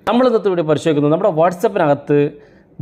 നമ്മൾ ഇന്നത്തെ വീഡിയോ പരിശോധിക്കുന്നത് നമ്മുടെ വാട്സപ്പിനകത്ത്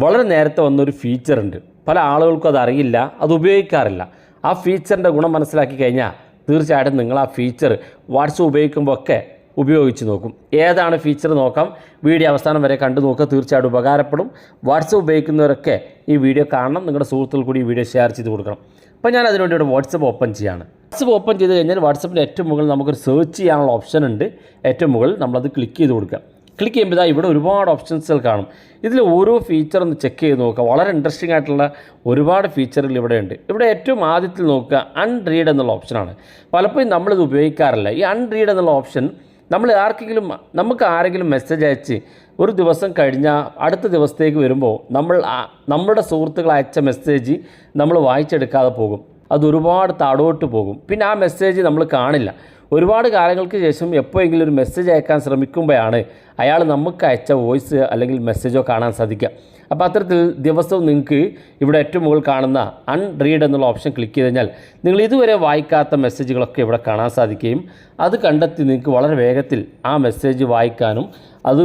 വളരെ നേരത്തെ വന്നൊരു ഫീച്ചറുണ്ട്. പല ആളുകൾക്കും അതറിയില്ല, അത് ഉപയോഗിക്കാറില്ല. ആ ഫീച്ചറിൻ്റെ ഗുണം മനസ്സിലാക്കി കഴിഞ്ഞാൽ തീർച്ചയായിട്ടും നിങ്ങൾ ആ ഫീച്ചർ വാട്സപ്പ് ഉപയോഗിക്കുമ്പോൾ ഒക്കെ ഉപയോഗിച്ച് നോക്കും. ഏതാണ് ഫീച്ചർ നോക്കാം. വീഡിയോ അവസാനം വരെ കണ്ടു നോക്കുക, തീർച്ചയായിട്ടും ഉപകാരപ്പെടും. വാട്സപ്പ് ഉപയോഗിക്കുന്നവരൊക്കെ ഈ വീഡിയോ കാണണം, നിങ്ങളുടെ സുഹൃത്തുക്കൾ കൂടി ഈ വീഡിയോ ഷെയർ ചെയ്ത് കൊടുക്കണം. അപ്പോൾ ഞാൻ അതിനുവേണ്ടി ഇവിടെ വാട്സപ്പ് ഓപ്പൺ ചെയ്യാണ്. വാട്സപ്പ് ഓപ്പൺ ചെയ്ത് കഴിഞ്ഞാൽ വാട്സപ്പിൻ്റെ ഏറ്റവും മുകളിൽ നമുക്കൊരു സെർച്ച് ചെയ്യാനുള്ള ഓപ്ഷൻ ഉണ്ട്. ഏറ്റവും മുകളിൽ നമ്മളത് ക്ലിക്ക് ചെയ്ത് കൊടുക്കുക. ക്ലിക്ക് ചെയ്യുമ്പോൾ ഇവിടെ ഒരുപാട് ഓപ്ഷൻസുകൾ കാണും. ഇതിൽ ഓരോ ഫീച്ചർ ഒന്ന് ചെക്ക് ചെയ്ത് നോക്കുക. വളരെ ഇൻട്രസ്റ്റിംഗ് ആയിട്ടുള്ള ഒരുപാട് ഫീച്ചറുകൾ ഇവിടെ ഉണ്ട്. ഇവിടെ ഏറ്റവും ആദ്യത്തിൽ നോക്കുക അൺറീഡ് എന്നുള്ള ഓപ്ഷനാണ്. പലപ്പോഴും നമ്മളിത് ഉപയോഗിക്കാറില്ല. ഈ അൺറീഡ് എന്നുള്ള ഓപ്ഷൻ നമുക്ക് ആരെങ്കിലും മെസ്സേജ് അയച്ച് ഒരു ദിവസം കഴിഞ്ഞാൽ അടുത്ത ദിവസത്തേക്ക് വരുമ്പോൾ നമ്മുടെ സുഹൃത്തുക്കൾ അയച്ച മെസ്സേജ് നമ്മൾ വായിച്ചെടുക്കാതെ പോകും. അത് ഒരുപാട് താഴോട്ട് പോകും. പിന്നെ ആ മെസ്സേജ് നമ്മൾ കാണില്ല. ഒരുപാട് കാലങ്ങൾക്ക് ശേഷം എപ്പോഴെങ്കിലും ഒരു മെസ്സേജ് അയക്കാൻ ശ്രമിക്കുമ്പോഴാണ് അയാൾ നമുക്ക് അയച്ച വോയിസ് അല്ലെങ്കിൽ മെസ്സേജോ കാണാൻ സാധിക്കുക. അപ്പോൾ അത്തരത്തിൽ ദിവസവും നിങ്ങൾക്ക് ഇവിടെ ഏറ്റവും മുകളിൽ കാണുന്ന അൺറീഡ് എന്നുള്ള ഓപ്ഷൻ ക്ലിക്ക് ചെയ്ത് കഴിഞ്ഞാൽ നിങ്ങൾ ഇതുവരെ വായിക്കാത്ത മെസ്സേജുകളൊക്കെ ഇവിടെ കാണാൻ സാധിക്കുകയും അത് കണ്ടെത്തി നിങ്ങൾക്ക് വളരെ വേഗത്തിൽ ആ മെസ്സേജ് വായിക്കാനും അത്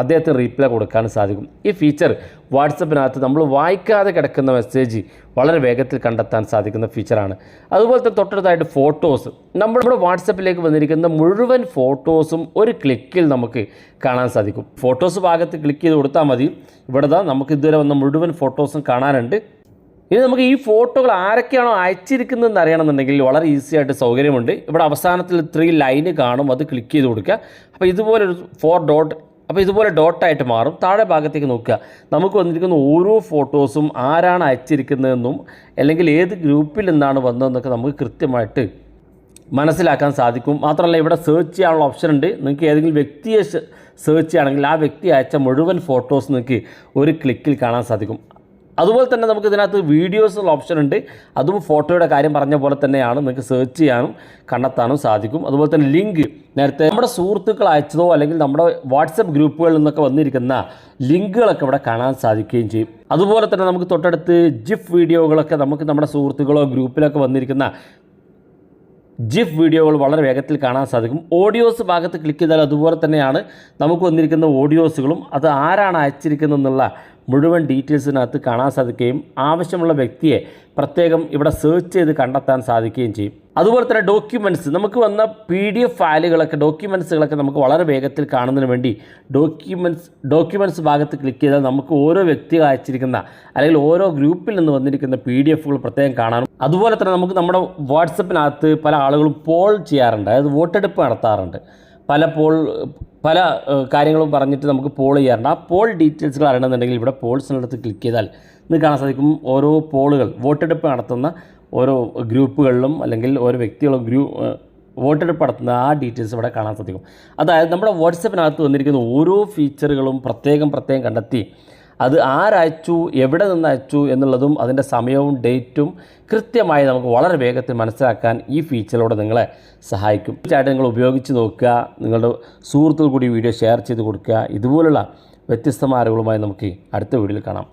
അദ്ദേഹത്തിന് റീപ്ലൈ കൊടുക്കാനും സാധിക്കും. ഈ ഫീച്ചർ വാട്സപ്പിനകത്ത് നമ്മൾ വായിക്കാതെ കിടക്കുന്ന മെസ്സേജ് വളരെ വേഗത്തിൽ കണ്ടെത്താൻ സാധിക്കുന്ന ഫീച്ചറാണ്. അതുപോലെ തന്നെ തൊട്ടടുത്തായിട്ട് ഫോട്ടോസ്, നമ്മുടെ വാട്സപ്പിലേക്ക് വന്നിരിക്കുന്ന മുഴുവൻ ഫോട്ടോസും ഒരു ക്ലിക്കിൽ നമുക്ക് കാണാൻ സാധിക്കും. ഫോട്ടോസ് ഭാഗത്ത് ക്ലിക്ക് ചെയ്ത് കൊടുത്താൽ മതി. ഇവിടെ നമുക്ക് ഇതുവരെ വന്ന മുഴുവൻ ഫോട്ടോസും കാണാനുണ്ട്. ഇനി നമുക്ക് ഈ ഫോട്ടോകൾ ആരൊക്കെയാണോ അയച്ചിരിക്കുന്നതെന്ന് അറിയണമെന്നുണ്ടെങ്കിൽ വളരെ ഈസി ആയിട്ട് സൗകര്യമുണ്ട്. ഇവിടെ അവസാനത്തിൽ 3 ലൈന് കാണും, അത് ക്ലിക്ക് ചെയ്ത് കൊടുക്കുക. അപ്പോൾ ഇതുപോലൊരു 4 ഡോട്ട്, അപ്പോൾ ഇതുപോലെ ഡോട്ടായിട്ട് മാറും. താഴെ ഭാഗത്തേക്ക് നോക്കുക. നമുക്ക് വന്നിരിക്കുന്ന ഓരോ ഫോട്ടോസും ആരാണ് അയച്ചിരിക്കുന്നതെന്നും അല്ലെങ്കിൽ ഏത് ഗ്രൂപ്പിൽ നിന്നാണ് വന്നതെന്നൊക്കെ നമുക്ക് കൃത്യമായിട്ട് മനസ്സിലാക്കാൻ സാധിക്കും. മാത്രമല്ല ഇവിടെ സെർച്ച് ചെയ്യാനുള്ള ഓപ്ഷൻ ഉണ്ട്. നിങ്ങൾക്ക് ഏതെങ്കിലും വ്യക്തിയെ സെർച്ച് ചെയ്യുകയാണെങ്കിൽ ആ വ്യക്തി അയച്ച മുഴുവൻ ഫോട്ടോസ് നിങ്ങൾക്ക് ഒരു ക്ലിക്കിൽ കാണാൻ സാധിക്കും. അതുപോലെ തന്നെ നമുക്ക് ഇതിനകത്ത് വീഡിയോസ് ഉള്ള ഓപ്ഷൻ ഉണ്ട്. അതും ഫോട്ടോയുടെ കാര്യം പറഞ്ഞ പോലെ തന്നെയാണ്. നിങ്ങൾക്ക് സെർച്ച് ചെയ്യാനും കണ്ടെത്താനും സാധിക്കും. അതുപോലെ തന്നെ ലിങ്ക്, നേരത്തെ നമ്മുടെ സുഹൃത്തുക്കൾ അയച്ചതോ അല്ലെങ്കിൽ നമ്മുടെ വാട്സപ്പ് ഗ്രൂപ്പുകളിൽ നിന്നൊക്കെ വന്നിരിക്കുന്ന ലിങ്കുകളൊക്കെ ഇവിടെ കാണാൻ സാധിക്കുകയും ചെയ്യും. അതുപോലെ തന്നെ നമുക്ക് തൊട്ടടുത്ത് ജിഫ് വീഡിയോകളൊക്കെ നമുക്ക് നമ്മുടെ സുഹൃത്തുക്കളോ ഗ്രൂപ്പിലൊക്കെ വന്നിരിക്കുന്ന ജിഫ് വീഡിയോകൾ വളരെ വേഗത്തിൽ കാണാൻ സാധിക്കും. ഓഡിയോസ് ഭാഗത്ത് ക്ലിക്ക് ചെയ്താൽ അതുപോലെ തന്നെയാണ് നമുക്ക് വന്നിരിക്കുന്ന ഓഡിയോസുകളും അത് ആരാണ് അയച്ചിരിക്കുന്നതെന്നുള്ള മുഴുവൻ ഡീറ്റെയിൽസിനകത്ത് കാണാൻ സാധിക്കുകയും ആവശ്യമുള്ള വ്യക്തിയെ പ്രത്യേകം ഇവിടെ സെർച്ച് ചെയ്ത് കണ്ടെത്താൻ സാധിക്കുകയും ചെയ്യും. അതുപോലെ തന്നെ ഡോക്യുമെൻറ്റ്സ്, നമുക്ക് വന്ന PDF ഫയലുകളൊക്കെ ഡോക്യുമെൻറ്റ്സുകളൊക്കെ നമുക്ക് വളരെ വേഗത്തിൽ കാണുന്നതിന് വേണ്ടി ഡോക്യുമെൻറ്റ്സ് ഭാഗത്ത് ക്ലിക്ക് ചെയ്താൽ നമുക്ക് ഓരോ വ്യക്തികൾ അയച്ചിരിക്കുന്ന അല്ലെങ്കിൽ ഓരോ ഗ്രൂപ്പിൽ നിന്ന് വന്നിരിക്കുന്ന PDF പ്രത്യേകം കാണാനും അതുപോലെ തന്നെ നമുക്ക് നമ്മുടെ വാട്സപ്പിനകത്ത് പല ആളുകളും പോൾ ചെയ്യാറുണ്ട്, അതായത് വോട്ടെടുപ്പ് നടത്താറുണ്ട്. പല കാര്യങ്ങളും പറഞ്ഞിട്ട് നമുക്ക് പോൾ ചെയ്യാറുണ്ട്. ആ പോൾ ഡീറ്റെയിൽസുകൾ അറിയണമെന്നുണ്ടെങ്കിൽ ഇവിടെ പോൾസിനടുത്ത് ക്ലിക്ക് ചെയ്താൽ നിങ്ങൾക്ക് കാണാൻ സാധിക്കും. ഓരോ പോളുകൾ വോട്ടെടുപ്പ് നടത്തുന്ന ഓരോ ഗ്രൂപ്പുകളിലും അല്ലെങ്കിൽ ഓരോ വ്യക്തികളും വോട്ടെടുപ്പ് നടത്തുന്ന ആ ഡീറ്റെയിൽസ് ഇവിടെ കാണാൻ സാധിക്കും. അതായത് നമ്മുടെ വാട്സപ്പിനകത്ത് വന്നിരിക്കുന്ന ഓരോ ഫീച്ചറുകളും പ്രത്യേകം കണ്ടെത്തി അത് ആരയച്ചു, എവിടെ നിന്ന് അയച്ചു എന്നുള്ളതും അതിൻ്റെ സമയവും ഡേറ്റും കൃത്യമായി നമുക്ക് വളരെ വേഗത്തിൽ മനസ്സിലാക്കാൻ ഈ ഫീച്ചറിലൂടെ നിങ്ങളെ സഹായിക്കും. തീർച്ചയായിട്ടും നിങ്ങൾ ഉപയോഗിച്ച് നോക്കുക. നിങ്ങളുടെ സുഹൃത്തുക്കൾ കൂടി വീഡിയോ ഷെയർ ചെയ്ത് കൊടുക്കുക. ഇതുപോലുള്ള വ്യത്യസ്തമായ അറിവുകളുമായി നമുക്ക് അടുത്ത വീഡിയോയിൽ കാണാം.